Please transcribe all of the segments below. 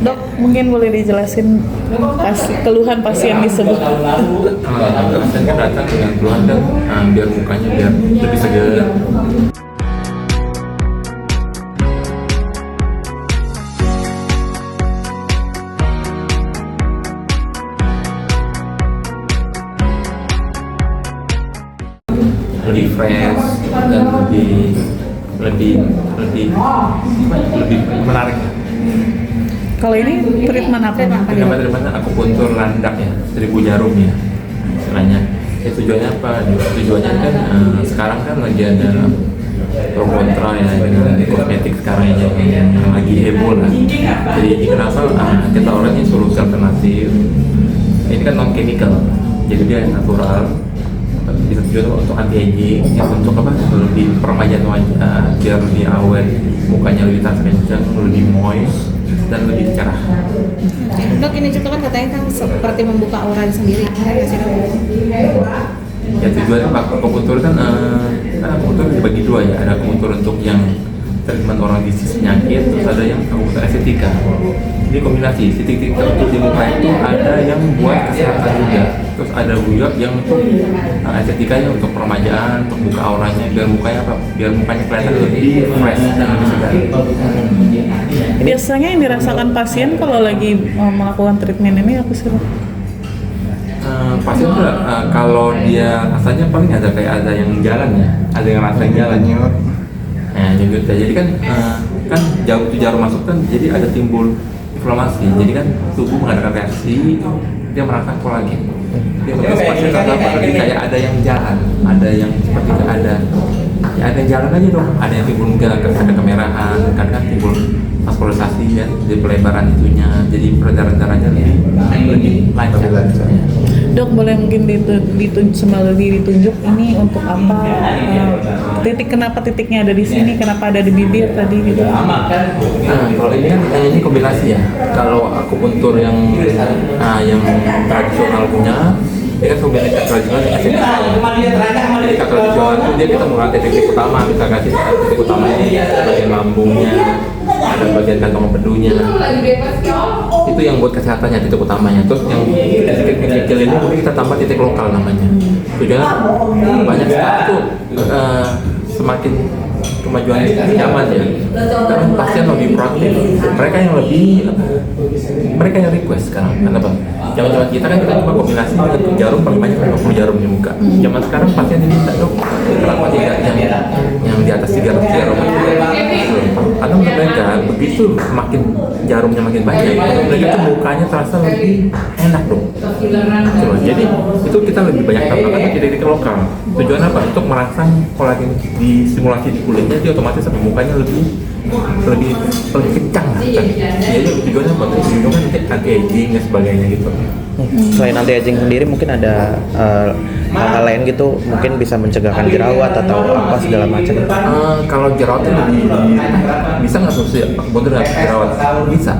Dok, mungkin boleh dijelasin keluhan pasien tersebut? Pasien kan datang dengan keluhan kan biar mukanya biar lebih segar. Lebih fresh dan lebih menarik. Kalau ini treatment apa? Treatment akupuntur landak ya, 1000 jarum ya istilahnya. Tujuannya apa? Tujuannya kan sekarang kan lagi ada pro kontra ya dengan kosmetik sekarang yang lagi heboh lah. Jadi kenapa kita orangnya solusi alternatif? Ini kan non chemical, jadi dia natural. Bisa tujuan untuk anti aging, yang untuk apa? Lebih peremajaan wajah, biar lebih awet, mukanya lebih kencang, lebih moist dan lebih cerah. Dok, ini juga kan katanya kan seperti membuka aura sendiri, nggak sih dok? Ya tujuannya akupuntur kan akupuntur dibagi dua ya, ada akupuntur untuk yang treatment orang disease penyakit, terus ada yang akupuntur estetika. Ini kombinasi, titik-titik tertentu di muka itu ada yang buat kesehatan juga, terus ada juga yang untuk estetikanya, untuk peremajaan, untuk buka auranya, biar mukanya apa? Biar mukanya kelihatan lebih fresh dan lebih segar. Biasanya yang dirasakan pasien kalau lagi melakukan treatment ini apa sih? Pasien tuh kalau dia rasanya paling ada kayak ada yang jalan ya, ada yang rasain jalan. Nah jadi kan jarum masuk kan, jadi ada timbul inflamasi, jadi kan tubuh mengadakan reaksi, dia merangsang kolagen. Dia terus pasien apa? Jadi kayak ada yang jalan, ada yang seperti ada yang jalan aja dong, ada yang timbul mungkin ada kemerahan, kan timbul vaskularisasi ya, jadi pelebaran itunya, jadi peredaran darahnya lebih lancar. Dok, boleh mungkin ditunjuk ini untuk apa? Kenapa titiknya ada di sini? Kenapa ada di bibir tadi gitu? Nah, kalau ini kan ini kombinasi ya. Kalau akupuntur yang tradisional punya, dia kan kombinasi tradisional dengan estetika. Jadi tradisional itu dia kita mengangkat titik utama, kita kasih titik utama ini bagian lambungnya, ada bagian kantong empedunya. Itu yang buat kesehatannya, titik utamanya. Terus yang titik kecil ini mungkin kita tambah titik lokal namanya. Tujuannya banyak sekali tuh semakin kemajuan zaman ya. Sekarang pasien lebih proaktif. Mereka yang request sekarang. Kenapa? Zaman kita kan kita cuma kombinasi dengan jarum, paling banyak 50 jarum di muka. Zaman sekarang pasien diminta, dok, kenapa tidak yang di atas 300 jarum? Karena mereka begitu makin jarumnya makin banyak, mereka tuh mukanya terasa lebih enak dong. Jadi itu kita lebih banyak tambahkan ke titik lokal. Tujuan apa? Untuk merangsang kolagen di simulasi di kulitnya, dia otomatis sampai mukanya lebih kencang lah. Jadi tujuannya apa? Tujuannya anti aging dan sebagainya gitu. Selain anti aging sendiri mungkin ada hal-hal lain gitu, mungkin bisa mencegahkan jerawat atau apa segala macam. Kalau jerawatnya lebih bisa nggak sih akupuntur nggak jerawat? Bisa.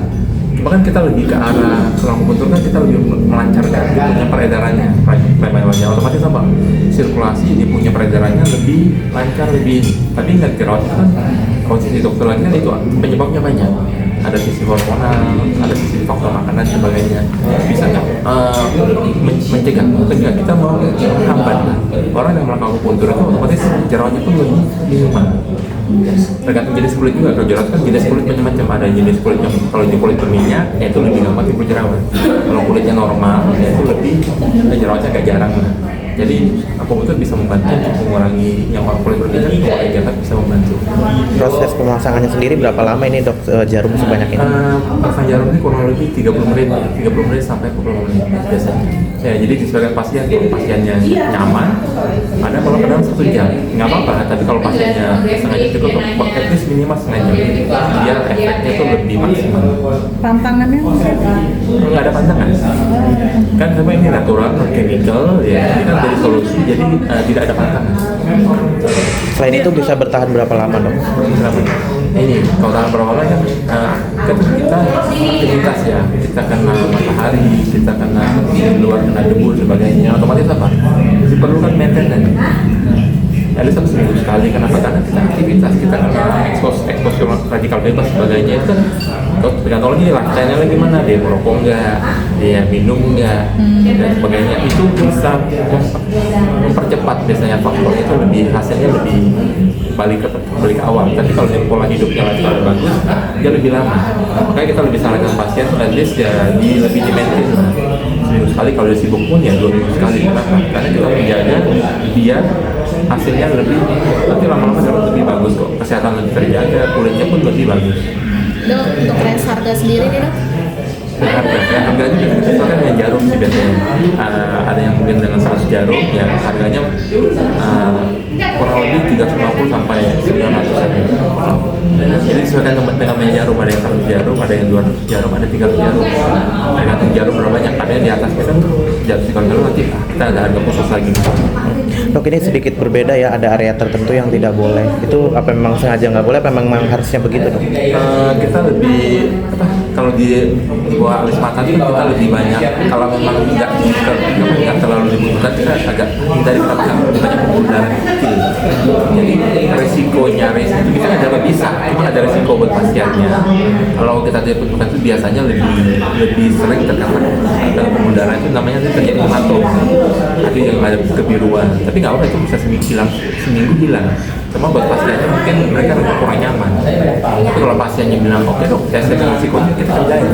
Cuma kan kita lebih ke arah kalau akupuntur kan kita lebih melancarkan dia punya peredarannya, wajah otomatis apa? Sirkulasi dia punya peredarannya lebih lancar, lebih. Tapi nggak jerawat kan kalau sisi dokter lagi kan itu penyebabnya banyak. Ada sisi hormonal, ada sisi faktor makanan dan sebagainya. Bisa nggak mencegah kita mau menghambat orang yang melakukan akupuntur itu otomatis jerawatnya pun lebih minimal. Tergantung jenis kulit juga. Kalau jerawat kan jenis kulit macam-macam, ada jenis kulit yang kalau di kulit berminyak ya itu lebih gampang timbul jerawat. Kalau kulitnya normal ya itu lebih jerawatnya agak jarang lah. Jadi akupuntur bisa membantu untuk mengurangi yang kulit berminyak, mengurangi jerawat, bisa membantu. Proses pemasangannya sendiri berapa lama ini dok, jarum sebanyak ini? Pasang jarum ini kurang lebih 30 menit sampai 40 menit biasanya. Ya, jadi disesuaikan pasien, kalau pasiennya nyaman, ada kalau kadang 1 jam, nggak apa-apa. Tapi kalau pasiennya sengaja cukup, at least minimal setengah jam, biar efeknya itu lebih maksimal. Pantangannya Nggak ada pantangan. Kan sama ini natural, non chemical, ya ini kan dari solusi, jadi tidak ada pantangan. Selain itu bisa bertahan berapa lama dok? Ini kalau tahan berapa lama kan kita aktivitas ya, kita kena matahari, kita kena di luar kena debu dan sebagainya, otomatis apa? Diperlukan maintenance. ada satu seminggu sekali. Kenapa? Karena kita aktivitas kita kan eksposur radikal bebas sebagainya itu kan tergantung lagi lifestyle-nya lagi gimana, dia merokok nggak, dia minum nggak, dan sebagainya. Itu bisa mempercepat biasanya faktor itu lebih hasilnya lebih balik ke awal. Tapi kalau dia pola hidupnya lifestyle bagus, dia lebih lama. Makanya kita lebih sarankan pasien at least ya lebih di maintain lah. Seminggu sekali, kalau dia sibuk pun ya 2 minggu sekali. Kenapa? Karena kita menjaga biar hasilnya lebih, nanti lama-lama lebih bagus kok, kesehatan lebih terjaga, kulitnya pun lebih bagus. Dok, untuk range harga sendiri nih dok? Harganya juga disesuaikan dengan jarum sih biasanya. Ada yang mungkin dengan 100 jarum yang harganya kurang lebih 350 sampai 900 an. Jadi disesuaikan dengan jarum, ada yang 100 jarum, ada yang 200 jarum, ada 300 jarum. Tergantung jarum berapa banyak, ada yang di atasnya kan jatuh jarum nanti kita ada harga khusus lagi. Dok, ini sedikit berbeda ya, ada area tertentu yang tidak boleh. Itu apa memang sengaja nggak boleh, apa memang harusnya begitu dok? Kita lebih kalau di bawah alis mata itu kita lebih banyak, kalau memang nggak terlalu dibutuhkan kita agak hindari, karena lebih banyak pembuluh darah kecil. Jadi resikonya itu kita ada bisa, cuma ada resiko buat pasiennya. Kalau kita dibutuhkan itu biasanya lebih sering terkena pembuluh darah, itu namanya terjadi hematom, ada yang ada kebiruan. Tapi nggak apa, itu bisa seminggu hilang. Cuma buat pasiennya mungkin mereka kurang nyaman. Tapi kalau pasiennya bilang oke dok, saya sedang resikonya, kita kerjain.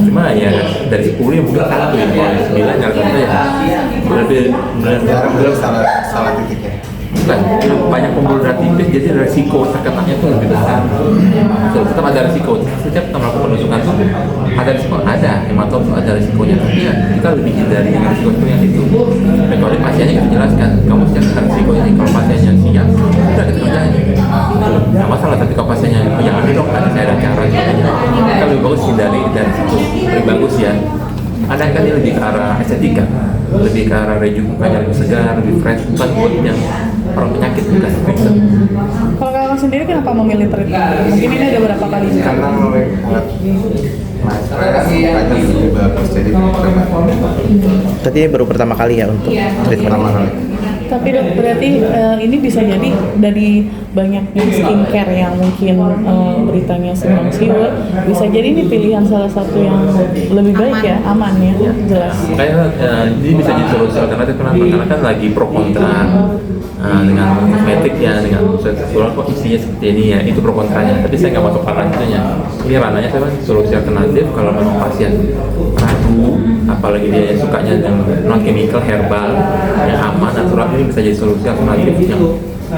Cuma ya dari 10 ya mungkin 1 ya, kalau 9 ya kata ya belum salah titiknya. Bukan, banyak pembuluh darah tipis, jadi resiko terkenanya itu lebih besar. Tetap ada resiko. Setiap kita melakukan penusukan itu ada resiko, ada hematom itu ada resikonya. Tapi ya kita lebih hindari resiko yang itu. Metode pasiennya kita jelaskan, kamu siap resiko ini. Kalau pasiennya siap, udah kita kerjain. Nggak masalah. Tapi kalau pasiennya yang ada dok, ada saya ada cara sebagainya. Kita lebih bagus hindari dari situ. Lebih bagus ya. Ada kan dia lebih ke arah estetika, lebih ke arah rejuvenasi, lebih segar, lebih fresh, bukan buat yang orang penyakit, bukan. Kalau kakak sendiri kenapa memilih treatment? Mungkin ini ada berapa kali? Karena melihat masyarakat lebih bagus, jadi coba. Tadi baru pertama kali ya untuk treatment. Pertama kali. Tapi dok, berarti ini bisa jadi dari banyaknya skincare yang mungkin beritanya simpang siur, bisa jadi ini pilihan salah satu yang lebih baik ya, aman ya, jelas. Makanya ini bisa jadi solusi alternatif. Kenapa? Karena kan lagi pro kontra dengan kosmetik ya, dengan seksual kok isinya seperti ini ya, itu pro kontranya. Tapi saya nggak masuk ke ranahnya. Ini ranahnya saya solusi alternatif kalau memang pasien ragu, apalagi dia sukanya dengan non chemical herbal yang aman, natural, ini bisa jadi solusi alternatif yang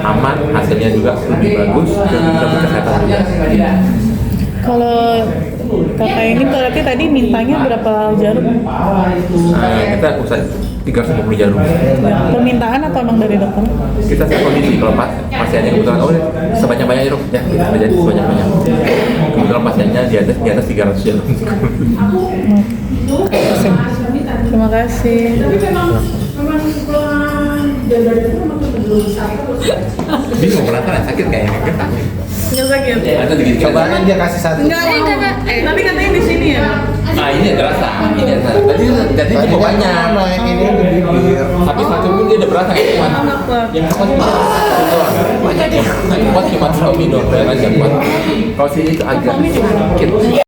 aman, hasilnya juga lebih bagus dan bisa berkesehatan juga. Kalau kakak ini berarti tadi mintanya berapa jarum? Kita usah 350 jarum. Ya, permintaan atau emang dari dokter? Kita cek kondisi, kalau pasiennya kebetulan sebanyak-banyaknya dok, ya kita jadi sebanyak-banyak. Kebetulan pasiennya di atas 300 jarum. Terima kasih. Bingung penasaran sakit kayaknya getar. Nggak sakit. Ada digigit. Cobain dia kasih satu. Enggak. Tapi katanya di sini ya. Ini berasa. Ini berasa. Tadi cukup banyak. Nah, yang ini di bibir. Tapi satu pun dia udah berasa kayak kuat. Yang kuat cuma banyak. Yang kuat cuma minum. Yang kuat. Kalau sini itu agak sedikit.